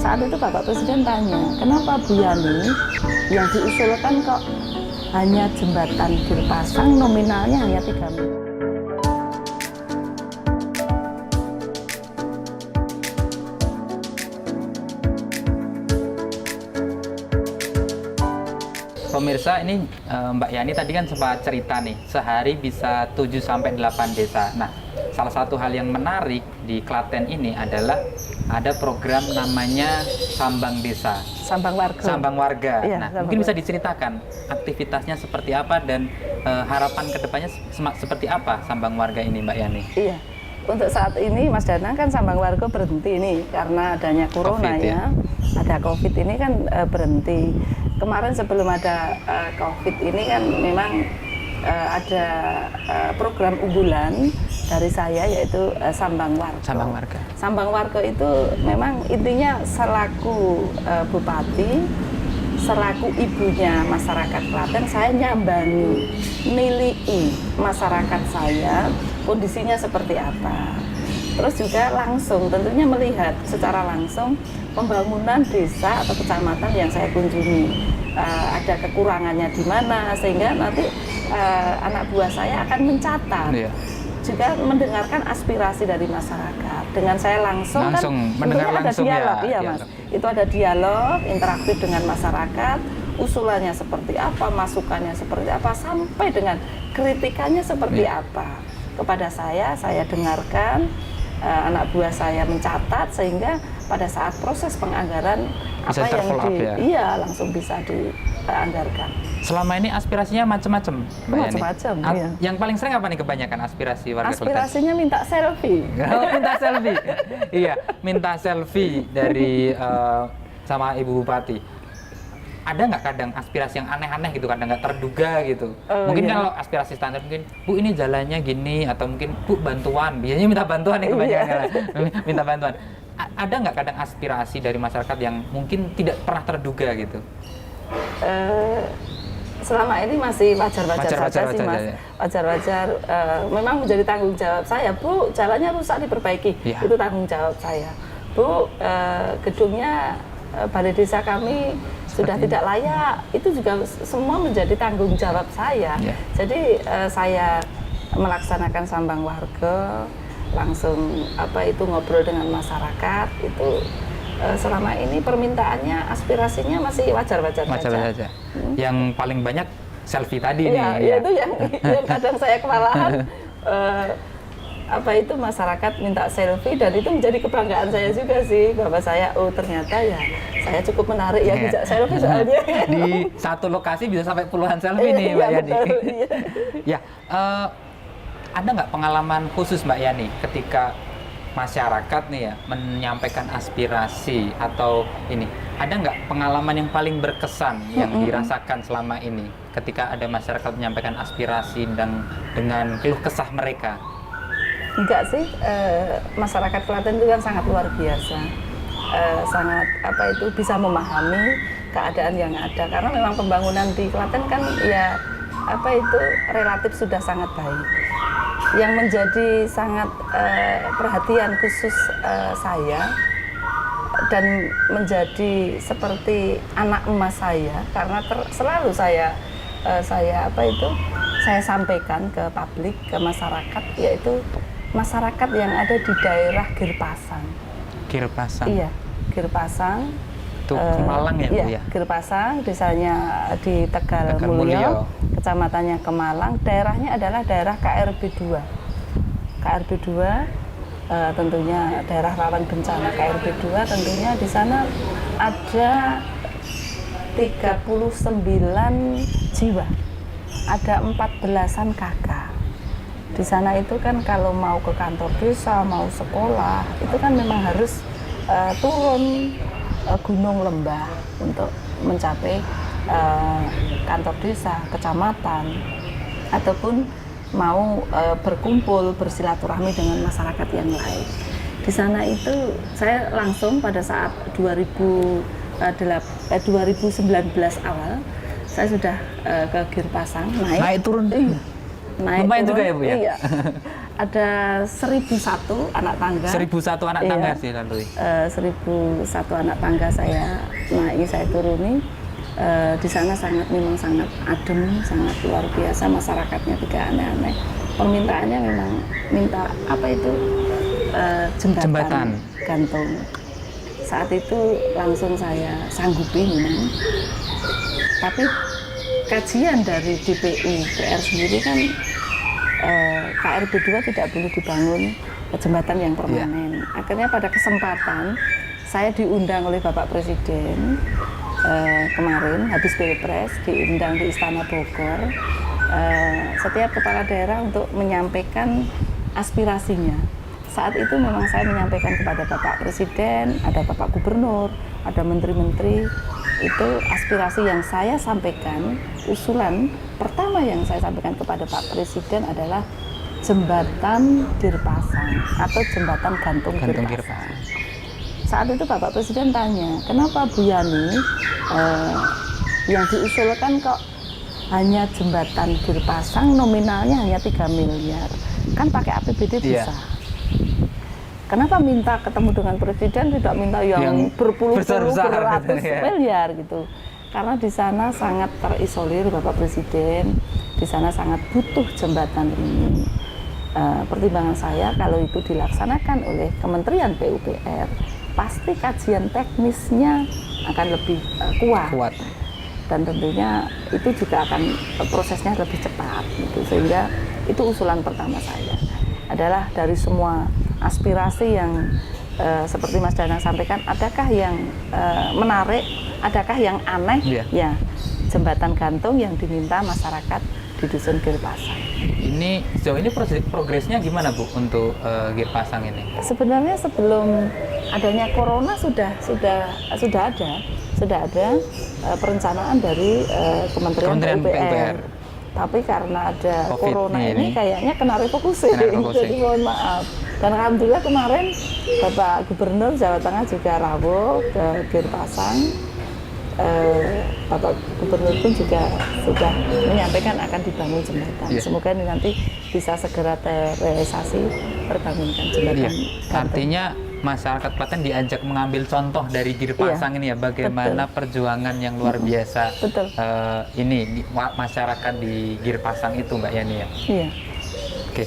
saat itu Bapak Presiden tanya, kenapa Bu Yani yang diusulkan kok hanya jembatan Girpasang nominalnya hanya 3 miliar. Pemirsa, ini Mbak Yani tadi kan sempat cerita nih, sehari bisa 7-8 desa. Nah, salah satu hal yang menarik di Klaten ini adalah ada program namanya Sambang Desa. Sambang Warga. Sambang Warga. Iya, nah, Sambang mungkin bisa Warga. diceritakan aktivitasnya seperti apa dan harapan kedepannya seperti apa Sambang Warga ini, Mbak Yani? Iya, untuk saat ini Mas Danang kan Sambang Warga berhenti nih karena adanya corona COVID, ya. Ada COVID ini kan berhenti. Kemarin sebelum ada COVID ini kan memang ada program unggulan dari saya yaitu Sambang Warga. Sambang Warga. Sambang Warga itu memang intinya selaku bupati, selaku ibunya masyarakat Klaten, saya nyambangi, nilai masyarakat saya kondisinya seperti apa. Terus juga langsung tentunya melihat secara langsung pembangunan desa atau kecamatan yang saya kunjungi. Ada kekurangannya di mana sehingga nanti anak buah saya akan mencatat. Iya. Juga mendengarkan aspirasi dari masyarakat. Dengan saya langsung kan mendengar ada langsung dialog, ya, iya dialog. Mas. Itu ada dialog interaktif dengan masyarakat, usulannya seperti apa, masukannya seperti apa, sampai dengan kritikannya seperti apa. Kepada saya dengarkan, anak buah saya mencatat sehingga pada saat proses penganggaran bisa apa yang ya? langsung bisa dianggarkan. Selama ini aspirasinya macam-macam, Mbak Yani. Macam-macam, iya. Yang paling sering apa nih kebanyakan aspirasi warga Klaten? Aspirasinya minta selfie. Oh, minta selfie. Iya, minta selfie dari sama Ibu Bupati. Ada nggak kadang aspirasi yang aneh-aneh gitu, kadang nggak terduga gitu? Mungkin kalau aspirasi standar mungkin, Bu ini jalannya gini, atau mungkin Bu bantuan. Biasanya minta bantuan nih kebanyakan lah. Minta bantuan. Ada nggak kadang aspirasi dari masyarakat yang mungkin tidak pernah terduga gitu? Selama ini masih wajar-wajar saja sih Mas. Ya. Wajar-wajar. Memang menjadi tanggung jawab saya, Bu, jalannya rusak diperbaiki. Ya. Itu tanggung jawab saya. Bu, gedungnya balai desa kami sudah tidak layak. Itu juga semua menjadi tanggung jawab saya. Ya. Jadi saya melaksanakan Sambang Warga, langsung ngobrol dengan masyarakat itu. Selama ini permintaannya, aspirasinya masih wajar-wajar saja. Yang paling banyak selfie tadi iya, nih. Iya, itu yang kadang saya kewalahan. Masyarakat minta selfie dan itu menjadi kebanggaan saya juga sih, bahwa saya ternyata ya saya cukup menarik ya bisa selfie soalnya. Di satu lokasi bisa sampai puluhan selfie nih Mbak Yani. Ya, ada nggak pengalaman khusus Mbak Yani ketika masyarakat nih ya menyampaikan aspirasi atau ini, ada nggak pengalaman yang paling berkesan yang dirasakan selama ini ketika ada masyarakat menyampaikan aspirasi dan dengan keluh kesah mereka? Enggak sih, masyarakat Klaten itu kan sangat luar biasa, sangat bisa memahami keadaan yang ada, karena memang pembangunan di Klaten kan ya relatif sudah sangat baik. Yang menjadi sangat perhatian khusus saya dan menjadi seperti anak emas saya, karena selalu saya sampaikan ke publik, ke masyarakat, yaitu masyarakat yang ada di daerah Girpasang. Girpasang. Iya, Girpasang. Itu Kemalang ya, Bu ya? Girpasang, desanya di Tegal Mulyo, kecamatannya Kemalang, daerahnya adalah daerah KRB 2. KRB 2 tentunya daerah rawan bencana. KRB 2 tentunya di sana ada 39 jiwa. Ada 14-an kakak. Di sana itu kan kalau mau ke kantor desa, mau sekolah, itu kan memang harus turun gunung lembah untuk mencapai kantor desa, kecamatan, ataupun mau berkumpul, bersilaturahmi dengan masyarakat yang lain. Di sana itu saya langsung pada saat 2019 awal, saya sudah ke Girpasang, naik turun. Iya. Naik lumayan turun, juga ya Bu ya? Iya. ada 1.001 anak tangga. 1.001 anak Iya. tangga sih lalu. 1.001 anak tangga saya naiki, saya turuni. Di sana memang sangat adem, sangat luar biasa, masyarakatnya tidak aneh-aneh. Permintaannya memang minta apa itu jembatan gantung. Saat itu langsung saya sanggupi memang. Tapi kajian dari DPU PR sendiri kan KRB 2 tidak boleh dibangun jembatan yang permanen. Akhirnya pada kesempatan saya diundang oleh Bapak Presiden kemarin habis Pilpres, diundang di Istana Bogor. Setiap kepala daerah untuk menyampaikan aspirasinya. Saat itu memang saya menyampaikan kepada Bapak Presiden, ada Bapak Gubernur, ada menteri-menteri. Itu aspirasi yang saya sampaikan. Usulan pertama yang saya sampaikan kepada Pak Presiden adalah jembatan Girpasang atau jembatan gantung Girpasang. Saat itu Bapak Presiden tanya, kenapa Bu Yani yang diusulkan kok hanya jembatan Girpasang, nominalnya hanya 3 miliar, kan pakai APBD bisa. Kenapa minta ketemu dengan Presiden, tidak minta yang berpuluh-puluh, beratus miliar gitu? Karena di sana sangat terisolir Bapak Presiden, di sana sangat butuh jembatan ini. Pertimbangan saya kalau itu dilaksanakan oleh Kementerian PUPR, pasti kajian teknisnya akan lebih kuat. Dan tentunya itu juga akan prosesnya lebih cepat gitu. Sehingga itu usulan pertama saya adalah dari semua aspirasi yang seperti Mas Danang sampaikan, adakah yang menarik, adakah yang aneh? Ya, jembatan gantung yang diminta masyarakat di Dusun Girpasang. Ini sejauh ini progresnya gimana Bu untuk Girpasang ini? Sebenarnya sebelum adanya corona sudah ada perencanaan dari Kementerian PUPR. Tapi karena ada COVID corona ini kayaknya kena refocusing. Jadi mohon maaf. Dan alhamdulillah kemarin Bapak Gubernur Jawa Tengah juga rawuh ke Girpasang. Bapak Gubernur pun juga sudah menyampaikan akan dibangun jembatan. Semoga ini nanti bisa segera terrealisasi terbangunkan jembatan. Artinya masyarakat Klaten diajak mengambil contoh dari Girpasang ini ya, bagaimana perjuangan yang luar biasa ini masyarakat di Girpasang itu Mbak Yani ya. Iya. Oke.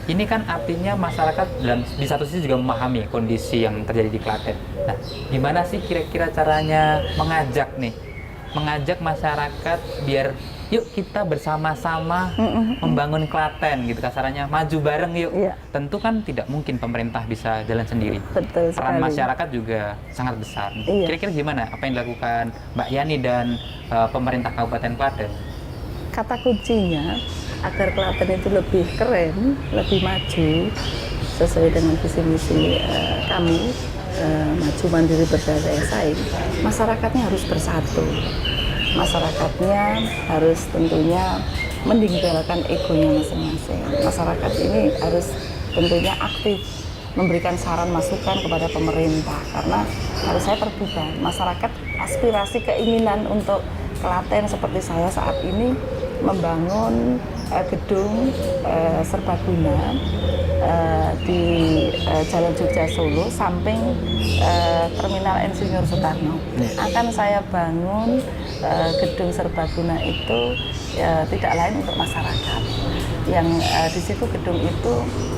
Ini kan artinya masyarakat dan di satu sisi juga memahami kondisi yang terjadi di Klaten. Nah, gimana sih kira-kira caranya mengajak masyarakat biar yuk kita bersama-sama membangun Klaten gitu, kasarannya maju bareng yuk. Tentu kan tidak mungkin pemerintah bisa jalan sendiri. Betul sekali. Peran masyarakat juga sangat besar. Kira-kira gimana apa yang dilakukan Mbak Yani dan pemerintah Kabupaten Klaten? Kata kuncinya agar Klaten itu lebih keren, lebih maju sesuai dengan visi misi kami, maju mandiri berdaya saing. Masyarakatnya harus bersatu. Masyarakatnya harus tentunya meninggalkan egonya masing-masing. Masyarakat ini harus tentunya aktif memberikan saran masukan kepada pemerintah, karena harus saya terbuka. Masyarakat aspirasi keinginan untuk Klaten seperti saya saat ini membangun gedung serbaguna di Jalan Jogja Solo samping Terminal Insinyur Soekarno. Akan saya bangun gedung serbaguna itu tidak lain untuk masyarakat. Yang di situ gedung itu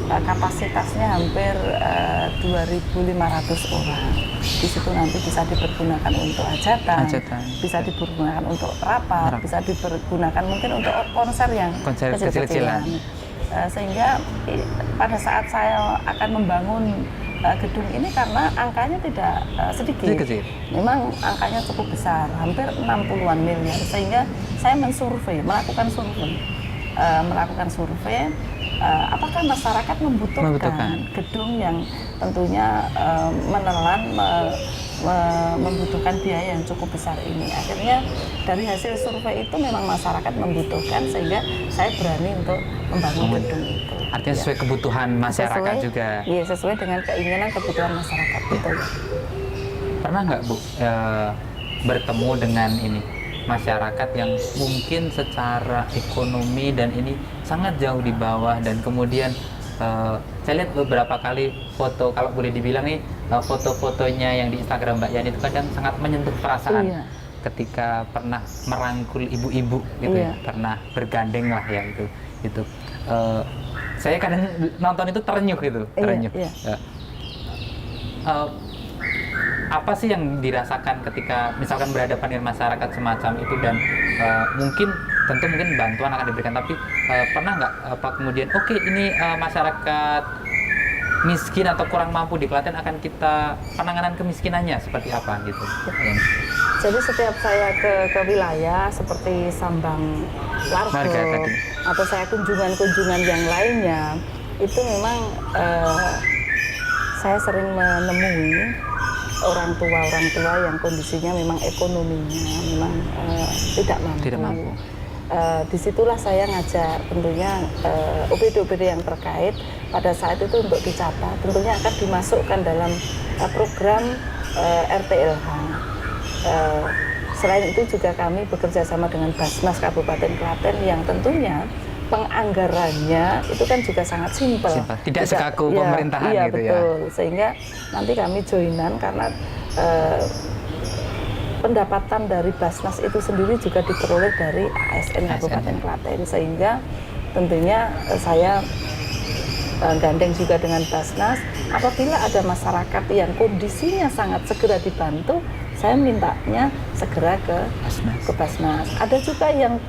kapasitasnya hampir 2.500 orang. Di situ nanti bisa dipergunakan untuk hajatan, bisa dipergunakan untuk rapat, bisa dipergunakan mungkin untuk konser yang kecil-kecilan. Sehingga pada saat saya akan membangun gedung ini, karena angkanya tidak sedikit, memang angkanya cukup besar, hampir 60-an miliar, sehingga saya melakukan survei apakah masyarakat membutuhkan gedung yang tentunya menelan membutuhkan biaya yang cukup besar ini. Akhirnya dari hasil survei itu memang masyarakat membutuhkan, sehingga saya berani untuk membangun gedung itu. Artinya sesuai kebutuhan masyarakat juga. Iya, sesuai dengan keinginan kebutuhan masyarakat. Betul. Pernah nggak Bu bertemu dengan masyarakat yang mungkin secara ekonomi dan ini sangat jauh di bawah, dan kemudian saya lihat beberapa kali foto, kalau boleh dibilang nih, foto-fotonya yang di Instagram Mbak Yani itu kadang sangat menyentuh perasaan. Iya. Ketika pernah merangkul ibu-ibu gitu, Iya. pernah bergandeng lah ya itu. Saya kadang nonton itu terenyuh gitu, terenyuh. Iya. Apa sih yang dirasakan ketika misalkan berhadapan dengan masyarakat semacam itu, dan mungkin tentu mungkin bantuan akan diberikan, tapi pernah nggak apa kemudian oke, ini masyarakat miskin atau kurang mampu di Klaten, akan kita penanganan kemiskinannya seperti apa gitu? Jadi setiap saya ke wilayah seperti Sambang Warga Wargo tadi. atau saya kunjungan-kunjungan yang lainnya, itu memang saya sering menemui orang tua yang kondisinya memang ekonominya memang tidak mampu. Tidak mampu. Disitulah saya ngajak tentunya OPD-OPD yang terkait pada saat itu untuk dicatat, tentunya akan dimasukkan dalam program RTLH. Selain itu juga kami bekerja sama dengan Basnas Kabupaten Klaten yang tentunya penganggarannya itu kan juga sangat simpel. Tidak sekaku pemerintahan iya, gitu betul. ya. Sehingga nanti kami joinan karena pendapatan dari Basnas itu sendiri juga diperoleh dari ASN Kabupaten Klaten, sehingga tentunya saya gandeng juga dengan Basnas. Apabila ada masyarakat yang kondisinya sangat segera dibantu, saya mintanya segera ke Basnas. Ada juga yang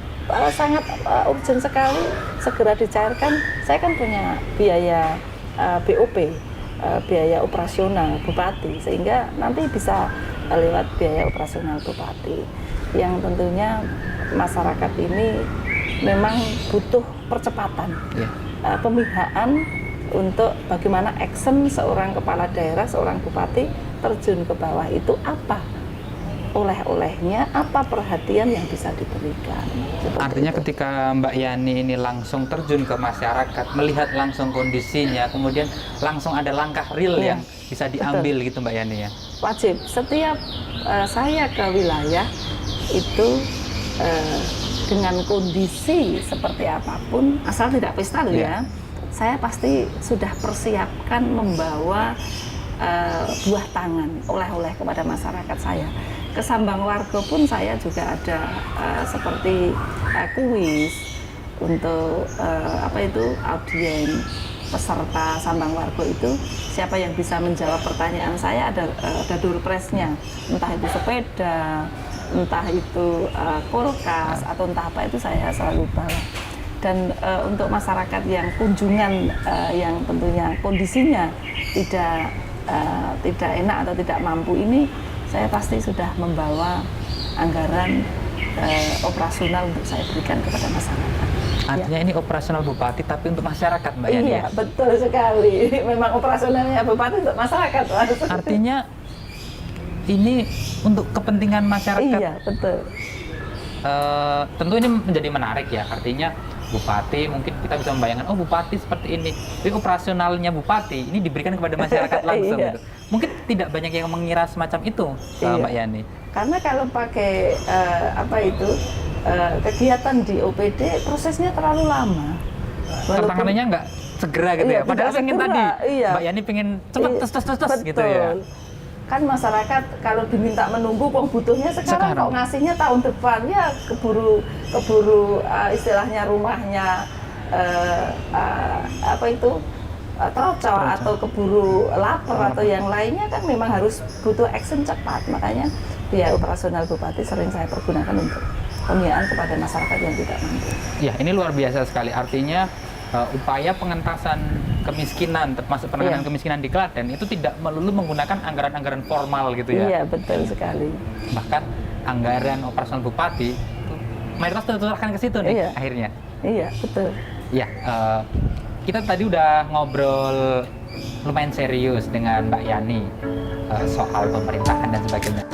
sangat urgent sekali, segera dicairkan. Saya kan punya biaya BOP, biaya operasional Bupati, sehingga nanti bisa lewat biaya operasional Bupati. Yang tentunya masyarakat ini memang butuh percepatan, pemihakan untuk bagaimana action seorang kepala daerah, seorang bupati terjun ke bawah itu apa oleh-olehnya, apa perhatian yang bisa diberikan. Artinya ketika Mbak Yani ini langsung terjun ke masyarakat, melihat langsung kondisinya, kemudian langsung ada langkah real yang bisa diambil gitu Mbak Yani ya? Wajib. Setiap saya ke wilayah itu dengan kondisi seperti apapun, asal tidak pesta loh ya, saya pasti sudah persiapkan membawa buah tangan, oleh-oleh kepada masyarakat saya. Ke Sambang Wargo pun saya juga ada seperti kuis untuk audien peserta Sambang Wargo itu, siapa yang bisa menjawab pertanyaan saya, ada door prize-nya, entah itu sepeda, entah itu kulkas atau entah apa, itu saya selalu bawa. Dan untuk masyarakat yang kunjungan yang tentunya kondisinya tidak enak atau tidak mampu ini, saya pasti sudah membawa anggaran operasional untuk saya berikan kepada masyarakat. Artinya ini operasional Bupati tapi untuk masyarakat Mbak Yani? Iya, betul sekali. Memang operasionalnya Bupati untuk masyarakat. Artinya ini untuk kepentingan masyarakat. Iya, betul. Tentu ini menjadi menarik ya, artinya Bupati, mungkin kita bisa membayangkan, oh Bupati seperti ini, tapi operasionalnya Bupati ini diberikan kepada masyarakat langsung. Iya. Gitu. Mungkin tidak banyak yang mengira semacam itu, Mbak Yani. Karena kalau pakai kegiatan di OPD, prosesnya terlalu lama. Tertanganannya nggak segera gitu ya, padahal pengen tadi, Mbak Yani pengen cepet tes gitu ya. Kan masyarakat kalau diminta menunggu, kok butuhnya sekarang kok ngasihnya tahun depan, ya keburu istilahnya rumahnya trocok atau keburu lapar atau yang lainnya, kan memang harus butuh action cepat. Makanya biaya operasional Bupati sering saya pergunakan untuk pembiayaan kepada masyarakat yang tidak mampu. Ya, ini luar biasa sekali. Artinya upaya pengentasan kemiskinan, termasuk penanganan kemiskinan di Klaten itu tidak melulu menggunakan anggaran-anggaran formal gitu ya. Iya, betul sekali. Bahkan anggaran operasional Bupati itu mayoritas tertularkan ke situ nih akhirnya. Iya, betul. Ya, kita tadi udah ngobrol lumayan serius dengan Mbak Yani soal pemerintahan dan sebagainya.